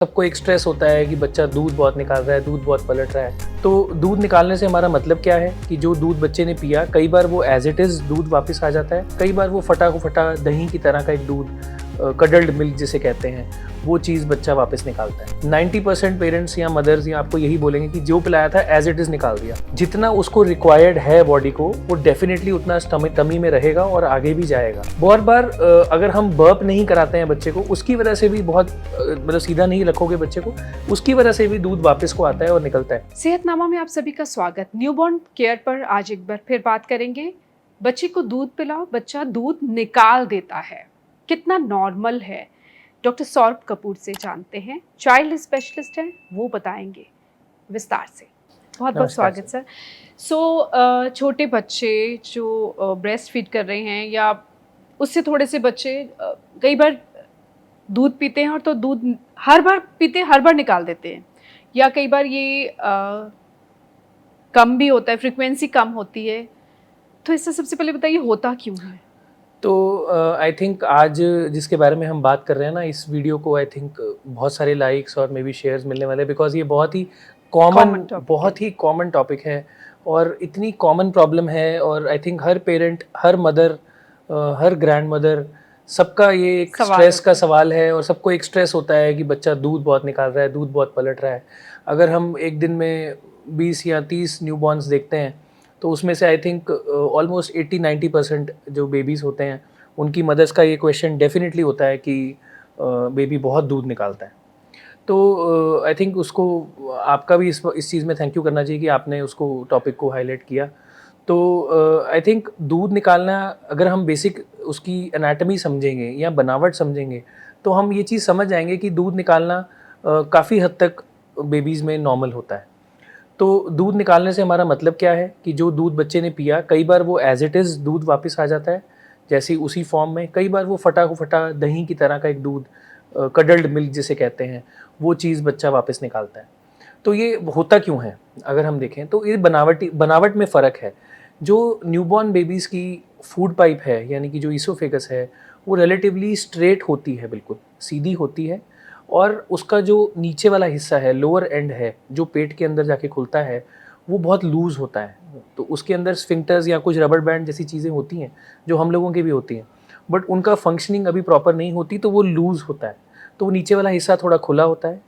सबको एक स्ट्रेस होता है कि बच्चा दूध बहुत निकाल रहा है, दूध बहुत पलट रहा है। तो दूध निकालने से हमारा मतलब क्या है कि जो दूध बच्चे ने पिया, कई बार वो एज इट इज़ दूध वापस आ जाता है, कई बार वो फटा फटा दही की तरह का एक दूध, कडल्ड मिल्क जिसे कहते हैं, वो चीज़ बच्चा वापस निकालता है। 90% पेरेंट्स या मदर्स या आपको यही बोलेंगे कि जो पिलाया था एज इट इज़ निकाल दिया। जितना उसको रिक्वायर्ड है बॉडी को, वो डेफिनेटली उतना टमी में रहेगा और आगे भी जाएगा। बहुत बार अगर हम बर्प नहीं कराते हैं बच्चे को, उसकी वजह से भी बहुत मतलब सीधा नहीं रखोगे बच्चे को, उसकी वजह से भी दूध वापस को आता है और निकलता है। सेहतनामा में आप सभी का स्वागत। न्यूबॉर्न केयर पर आज एक बार फिर बात करेंगे। बच्चे को दूध पिलाओ, बच्चा दूध निकाल देता है, कितना नॉर्मल है? डॉक्टर सौरभ कपूर से जानते हैं, चाइल्ड स्पेशलिस्ट हैं, वो बताएंगे विस्तार से। बहुत बहुत स्वागत सर। छोटे बच्चे जो ब्रेस्ट फीड कर रहे हैं या उससे थोड़े से बच्चे कई बार दूध पीते हैं और तो दूध हर बार पीते हर बार निकाल देते हैं, या कई बार ये कम भी होता है, फ्रीक्वेंसी कम होती है। तो इससे सबसे पहले बताइए होता क्यों है? तो आई थिंक आज जिसके बारे में हम बात कर रहे हैं ना, इस वीडियो को आई थिंक बहुत सारे लाइक्स और मे बी शेयर्स मिलने वाले हैं, बिकॉज ये बहुत ही कॉमन टॉपिक है और इतनी कॉमन प्रॉब्लम है। और I think her parent, her mother, her grand mother, सबका ये एक स्ट्रेस का सवाल है और सबको एक स्ट्रेस होता है कि बच्चा दूध बहुत निकाल रहा है, दूध बहुत पलट रहा है। अगर हम एक दिन में 20 या 30 न्यूबॉर्न्स देखते हैं तो उसमें से आई थिंक ऑलमोस्ट 80-90% जो बेबीज़ होते हैं उनकी मदर्स का ये क्वेश्चन डेफिनेटली होता है कि बेबी बहुत दूध निकालता है। तो आई थिंक उसको आपका भी इस चीज़ में थैंक यू करना चाहिए कि आपने उसको टॉपिक को हाईलाइट किया। तो आई थिंक दूध निकालना, अगर हम बेसिक उसकी एनाटमी समझेंगे या बनावट समझेंगे तो हम ये चीज़ समझ जाएंगे कि दूध निकालना काफ़ी हद तक बेबीज़ में नॉर्मल होता है। तो दूध निकालने से हमारा मतलब क्या है कि जो दूध बच्चे ने पिया, कई बार वो एज इट इज़ दूध वापस आ जाता है जैसे उसी फॉर्म में, कई बार वो फटा दही की तरह का एक दूध, कडल्ड मिल्क जिसे कहते हैं, वो चीज़ बच्चा वापस निकालता है। तो ये होता क्यों है? अगर हम देखें तो ये बनावट में फ़र्क है। जो न्यूबॉर्न बेबीज़ की फूड पाइप है, यानी कि जो ईसोफेगस है, वो रिलेटिवली स्ट्रेट होती है, बिल्कुल सीधी होती है। और उसका जो नीचे वाला हिस्सा है, लोअर एंड है, जो पेट के अंदर जाके खुलता है, वो बहुत लूज़ होता है। तो उसके अंदर स्फिंक्टर्स या कुछ रबर बैंड जैसी चीज़ें होती हैं जो हम लोगों के भी होती हैं, बट उनका फंक्शनिंग अभी प्रॉपर नहीं होती, तो वो लूज़ होता है। तो वो नीचे वाला हिस्सा थोड़ा खुला होता है।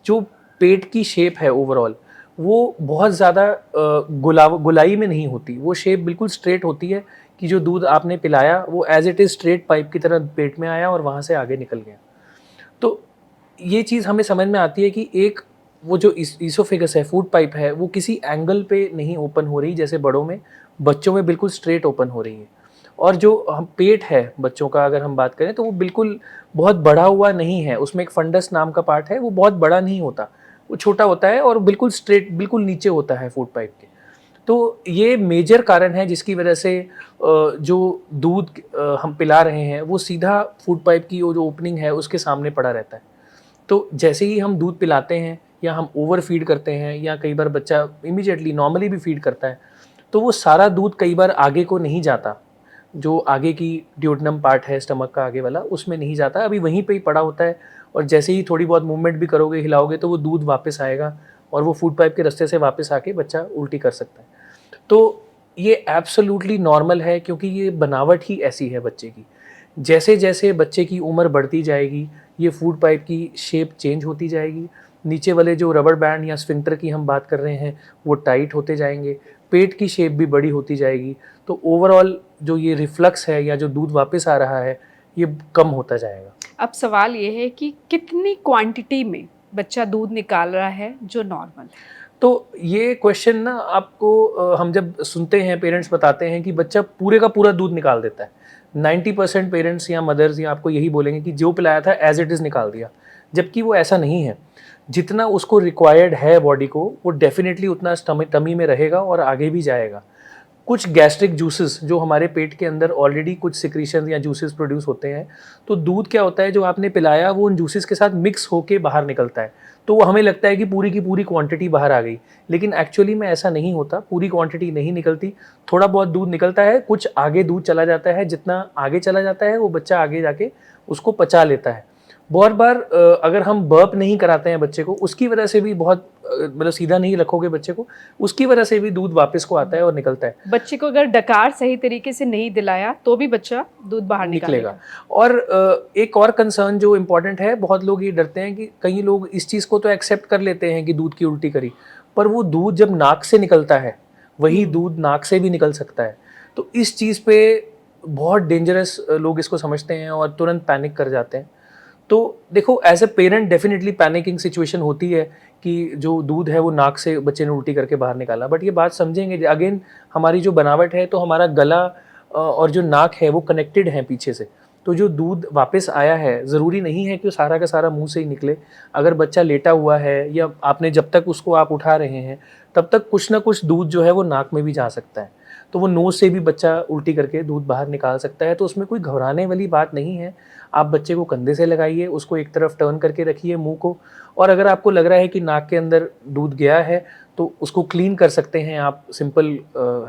जो पेट की शेप है ओवरऑल, वो बहुत ज़्यादा गोलाई में नहीं होती, वो शेप बिल्कुल स्ट्रेट होती है कि जो दूध आपने पिलाया वो as it is straight pipe की तरह पेट में आया और वहाँ से आगे निकल गया। तो ये चीज़ हमें समझ में आती है कि एक वो जो ईसोफेगस है, फूड पाइप है, वो किसी एंगल पे नहीं ओपन हो रही जैसे बड़ों में, बच्चों में बिल्कुल स्ट्रेट ओपन हो रही है। और जो हम पेट है बच्चों का अगर हम बात करें तो वो बिल्कुल बहुत बड़ा हुआ नहीं है, उसमें एक फंडस नाम का पार्ट है, वो बहुत बड़ा नहीं होता, वो छोटा होता है और बिल्कुल स्ट्रेट, बिल्कुल नीचे होता है फूड पाइप के। तो ये मेजर कारण है जिसकी वजह से जो दूध हम पिला रहे हैं वो सीधा फूड पाइप की वो जो ओपनिंग है उसके सामने पड़ा रहता है। तो जैसे ही हम दूध पिलाते हैं या हम ओवर फीड करते हैं या कई बार बच्चा इमीडिएटली नॉर्मली भी फीड करता है, तो वो सारा दूध कई बार आगे को नहीं जाता, जो आगे की ड्यूोडेनम पार्ट है स्टमक का आगे वाला, उसमें नहीं जाता, अभी वहीं पे ही पड़ा होता है। और जैसे ही थोड़ी बहुत मूवमेंट भी करोगे, हिलाओगे, तो वो दूध वापस आएगा और वो फूड पाइप के रास्ते से वापस आके बच्चा उल्टी कर सकता है। तो ये एब्सोल्युटली नॉर्मल है क्योंकि ये बनावट ही ऐसी है बच्चे की। जैसे जैसे बच्चे की उम्र बढ़ती जाएगी, ये फूड पाइप की शेप चेंज होती जाएगी, नीचे वाले जो रबर बैंड या स्फिंक्टर की हम बात कर रहे हैं वो टाइट होते जाएंगे, पेट की शेप भी बड़ी होती जाएगी। तो ओवरऑल जो ये रिफ्लक्स है या जो दूध वापस आ रहा है, ये कम होता जाएगा। अब सवाल ये है कि कितनी क्वांटिटी में बच्चा दूध निकाल रहा है जो नॉर्मल है? तो ये क्वेश्चन ना आपको हम जब सुनते हैं, पेरेंट्स बताते हैं कि बच्चा पूरे का पूरा दूध निकाल देता है, 90% पेरेंट्स या मदर्स या आपको यही बोलेंगे कि जो पिलाया था एज इट इज़ निकाल दिया, जबकि वो ऐसा नहीं है। जितना उसको रिक्वायर्ड है बॉडी को, वो डेफिनेटली उतना टमी में रहेगा और आगे भी जाएगा। कुछ गैस्ट्रिक जूसेस जो हमारे पेट के अंदर ऑलरेडी कुछ सिक्रीशंस या जूसेस प्रोड्यूस होते हैं, तो दूध क्या होता है जो आपने पिलाया वो उन जूसेस के साथ मिक्स होके बाहर निकलता है। तो वो हमें लगता है कि पूरी की पूरी क्वांटिटी बाहर आ गई, लेकिन एक्चुअली में ऐसा नहीं होता, पूरी क्वांटिटी नहीं निकलती। थोड़ा बहुत दूध निकलता है, कुछ आगे दूध चला जाता है, जितना आगे चला जाता है वो बच्चा आगे जाके उसको पचा लेता है। बहुत बार अगर हम बर्प नहीं कराते हैं बच्चे को, उसकी वजह से भी बहुत मतलब सीधा नहीं रखोगे बच्चे को, उसकी वजह से भी दूध वापस को आता है और निकलता है। बच्चे को अगर डकार सही तरीके से नहीं दिलाया तो भी बच्चा दूध बाहर निकलेगा। और एक और कंसर्न जो इम्पोर्टेंट है, बहुत लोग ये डरते हैं कि कई लोग इस चीज़ को तो एक्सेप्ट कर लेते हैं कि दूध की उल्टी करी, पर वो दूध जब नाक से निकलता है वही दूध नाक से भी निकल सकता है। तो इस चीज़ पे बहुत डेंजरस लोग इसको समझते हैं और तुरंत पैनिक कर जाते हैं। तो देखो, as a parent definitely panicking situation होती है कि जो दूध है वो नाक से बच्चे ने उल्टी करके बाहर निकाला, बट ये बात समझेंगे अगेन, हमारी जो बनावट है तो हमारा गला और जो नाक है वो कनेक्टेड है पीछे से। तो जो दूध वापस आया है, ज़रूरी नहीं है कि वो सारा का सारा मुंह से ही निकले। अगर बच्चा लेटा हुआ है या आपने जब तक उसको आप उठा रहे हैं तब तक कुछ ना कुछ दूध जो है वो नाक में भी जा सकता है, तो वो नोज से भी बच्चा उल्टी करके दूध बाहर निकाल सकता है। तो उसमें कोई घबराने वाली बात नहीं है। आप बच्चे को कंधे से लगाइए, उसको एक तरफ टर्न करके रखिए मुंह को, और अगर आपको लग रहा है कि नाक के अंदर दूध गया है तो उसको क्लीन कर सकते हैं आप सिंपल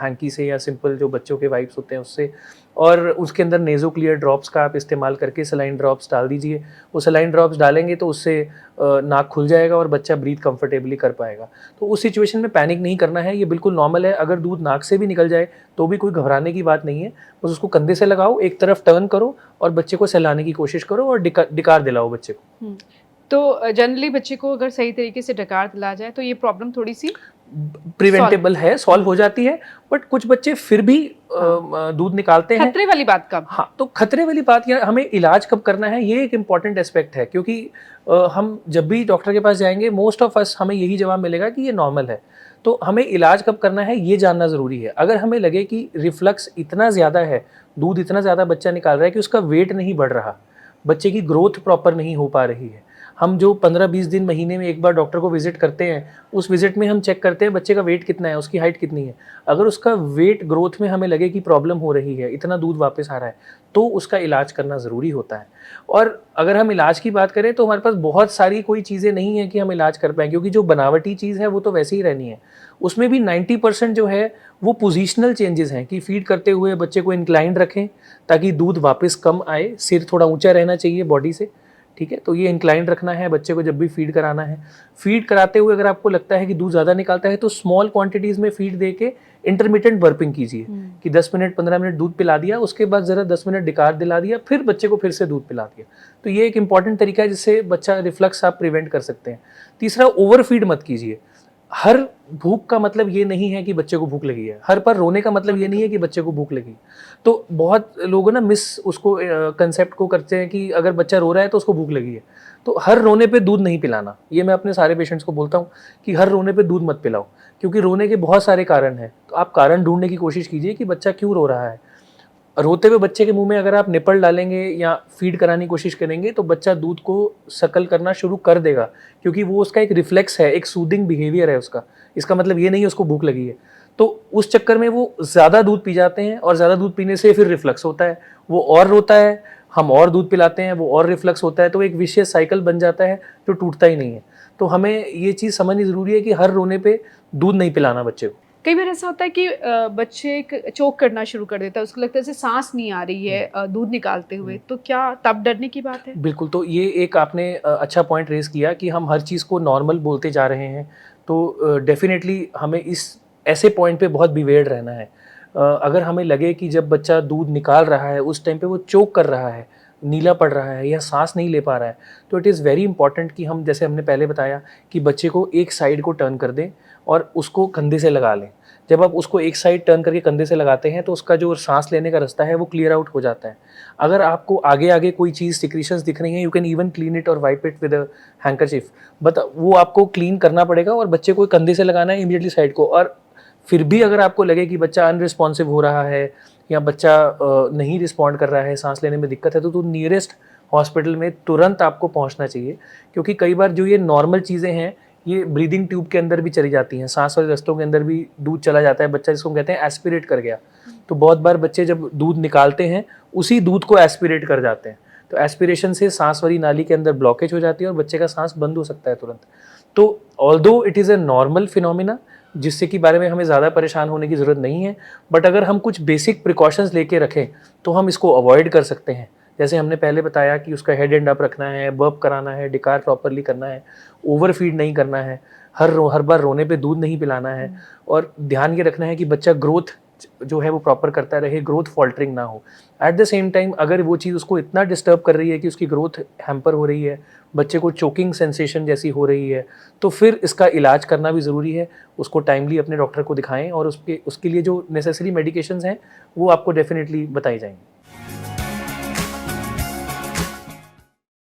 हैंकी से या सिंपल जो बच्चों के वाइप्स होते हैं उससे, और उसके अंदर नेज़ो क्लियर ड्रॉप्स का आप इस्तेमाल करके सलाइन ड्रॉप्स डाल दीजिए। वो सलाइन ड्रॉप्स डालेंगे तो उससे नाक खुल जाएगा और बच्चा ब्रीथ कंफर्टेबली कर पाएगा। तो उस सिचुएशन में पैनिक नहीं करना है, ये बिल्कुल नॉर्मल है। अगर दूध नाक से भी निकल जाए तो भी कोई घबराने की बात नहीं है। बस उसको कंधे से लगाओ, एक तरफ टर्न करो और बच्चे को सहलाने की कोशिश करो और डिकार दिलाओ बच्चे को। तो जनरली बच्चे को अगर सही तरीके से डकार दिला जाए तो ये प्रॉब्लम थोड़ी सी प्रिवेंटेबल है, सॉल्व हो जाती है। बट कुछ बच्चे फिर भी दूध निकालते हैं। खतरे वाली बात कब? हाँ, तो खतरे वाली बात, या हमें इलाज कब करना है, ये एक इम्पॉर्टेंट एस्पेक्ट है। क्योंकि हम जब भी डॉक्टर के पास जाएंगे, मोस्ट ऑफ अस हमें यही जवाब मिलेगा कि ये नॉर्मल है। तो हमें इलाज कब करना है ये जानना ज़रूरी है। अगर हमें लगे कि रिफ्लक्स इतना ज़्यादा है, दूध इतना ज़्यादा बच्चा निकाल रहा है कि उसका वेट नहीं बढ़ रहा, बच्चे की ग्रोथ प्रॉपर नहीं हो पा रही है, हम जो 15-20 दिन महीने में एक बार डॉक्टर को विजिट करते हैं, उस विजिट में हम चेक करते हैं बच्चे का वेट कितना है, उसकी हाइट कितनी है। अगर उसका वेट ग्रोथ में हमें लगे कि प्रॉब्लम हो रही है, इतना दूध वापस आ रहा है, तो उसका इलाज करना ज़रूरी होता है। और अगर हम इलाज की बात करें तो हमारे पास बहुत सारी कोई चीज़ें नहीं हैं कि हम इलाज कर पाएँ, क्योंकि जो बनावटी चीज़ है वो तो वैसे ही रहनी है। उसमें भी 90% जो है वो पोजिशनल चेंजेस हैं कि फीड करते हुए बच्चे को इंक्लाइंड रखें ताकि दूध वापस कम आए, सिर थोड़ा ऊँचा रहना चाहिए बॉडी से, ठीक है। तो ये इंक्लाइंड रखना है बच्चे को जब भी फीड कराना है। फीड कराते हुए अगर आपको लगता है कि दूध ज़्यादा निकालता है तो स्मॉल क्वांटिटीज़ में फीड दे के इंटरमिटेंट बर्पिंग कीजिए कि 10 मिनट 15 मिनट दूध पिला दिया, उसके बाद ज़रा 10 मिनट डिकार दिला दिया, फिर बच्चे को फिर से दूध पिला दिया। तो ये एक इंपॉर्टेंट तरीका है जिससे बच्चा रिफ्लक्स आप प्रिवेंट कर सकते हैं। तीसरा, ओवर फीड मत कीजिए। हर भूख का मतलब ये नहीं है कि बच्चे को भूख लगी है, हर पर रोने का मतलब ये नहीं है कि बच्चे को भूख लगी। तो बहुत लोग ना मिस उसको कंसेप्ट को करते हैं कि अगर बच्चा रो रहा है तो उसको भूख लगी है। तो हर रोने पे दूध नहीं पिलाना, ये मैं अपने सारे पेशेंट्स को बोलता हूँ कि हर रोने पे दूध मत पिलाओ, क्योंकि रोने के बहुत सारे कारण हैं। तो आप कारण ढूंढने की कोशिश कीजिए कि बच्चा क्यों रो रहा है। रोते हुए बच्चे के मुंह में अगर आप निपल डालेंगे या फीड कराने की कोशिश करेंगे तो बच्चा दूध को सकल करना शुरू कर देगा, क्योंकि वो उसका एक रिफ्लेक्स है, एक सूदिंग बिहेवियर है उसका। इसका मतलब ये नहीं है उसको भूख लगी है। तो उस चक्कर में वो ज़्यादा दूध पी जाते हैं और ज़्यादा दूध पीने से फिर रिफ्लक्स होता है, वो और रोता है, हम और दूध पिलाते हैं, वो और रिफ्लक्स होता है। तो एक विशियस साइकिल बन जाता है जो टूटता ही नहीं है। तो हमें ये चीज़ समझनी ज़रूरी है कि हर रोने पे दूध नहीं पिलाना बच्चे को। कई बार ऐसा होता है कि बच्चे चोक करना शुरू कर देता है, उसको लगता है जैसे सांस नहीं आ रही है दूध निकालते हुए, तो क्या तब डरने की बात है? बिल्कुल, तो ये एक आपने अच्छा पॉइंट रेज़ किया कि हम हर चीज़ को नॉर्मल बोलते जा रहे हैं। तो डेफिनेटली हमें इस ऐसे पॉइंट पे बहुत बिवेड रहना है। अगर हमें लगे कि जब बच्चा दूध निकाल रहा है उस टाइम पे वो चोक कर रहा है, नीला पड़ रहा है या सांस नहीं ले पा रहा है, तो इट इज़ वेरी इंपॉर्टेंट कि हम, जैसे हमने पहले बताया, कि बच्चे को एक साइड को टर्न कर दें और उसको कंधे से लगा लें। जब आप उसको एक साइड टर्न करके कंधे से लगाते हैं तो उसका जो सांस लेने का रास्ता है वो क्लियर आउट हो जाता है। अगर आपको आगे आगे कोई चीज़ सिक्रीशंस दिख रही हैं, you can even clean it और wipe it with a handkerchief, but वो आपको क्लीन करना पड़ेगा और बच्चे को कंधे से लगाना है इमीडिएटली साइड को। और फिर भी अगर आपको लगे कि बच्चा अनरिस्पॉन्सिव हो रहा है या बच्चा नहीं रिस्पॉन्ड कर रहा है, सांस लेने में दिक्कत है, तो नियरेस्ट हॉस्पिटल में तुरंत आपको पहुंचना चाहिए। क्योंकि कई बार जो ये नॉर्मल चीज़ें हैं ये ब्रीदिंग ट्यूब के अंदर भी चली जाती हैं, सांस वाले रस्तों के अंदर भी दूध चला जाता है, बच्चा जिसको कहते हैं एस्पिरेट कर गया। तो बहुत बार बच्चे जब दूध निकालते हैं उसी दूध को एस्पिरेट कर जाते हैं, तो एस्पिरेशन से सांस वाली नाली के अंदर ब्लॉकेज हो जाती है और बच्चे का सांस बंद हो सकता है तुरंत। तो although it is a normal phenomena जिससे कि बारे में हमें ज़्यादा परेशान होने की ज़रूरत नहीं है, बट अगर हम कुछ बेसिक प्रिकॉशंस लेके रखें तो हम इसको अवॉइड कर सकते हैं। जैसे हमने पहले बताया कि उसका हेड एंड अप रखना है, बर्प कराना है, डिकार प्रॉपरली करना है, ओवर फीड नहीं करना है, हर बार रोने पे दूध नहीं पिलाना है, और ध्यान ये रखना है कि बच्चा ग्रोथ जो है वो प्रॉपर करता रहे, ग्रोथ फॉल्टरिंग ना हो। एट द सेम टाइम अगर वो चीज़ उसको इतना डिस्टर्ब कर रही है कि उसकी ग्रोथ हैम्पर हो रही है, बच्चे को चोकिंग सेंसेशन जैसी हो रही है, तो फिर इसका इलाज करना भी ज़रूरी है। उसको टाइमली अपने डॉक्टर को दिखाएं और उसके लिए जो नेसेसरी मेडिकेशंस हैं वो आपको डेफिनेटली बताई जाएंगी।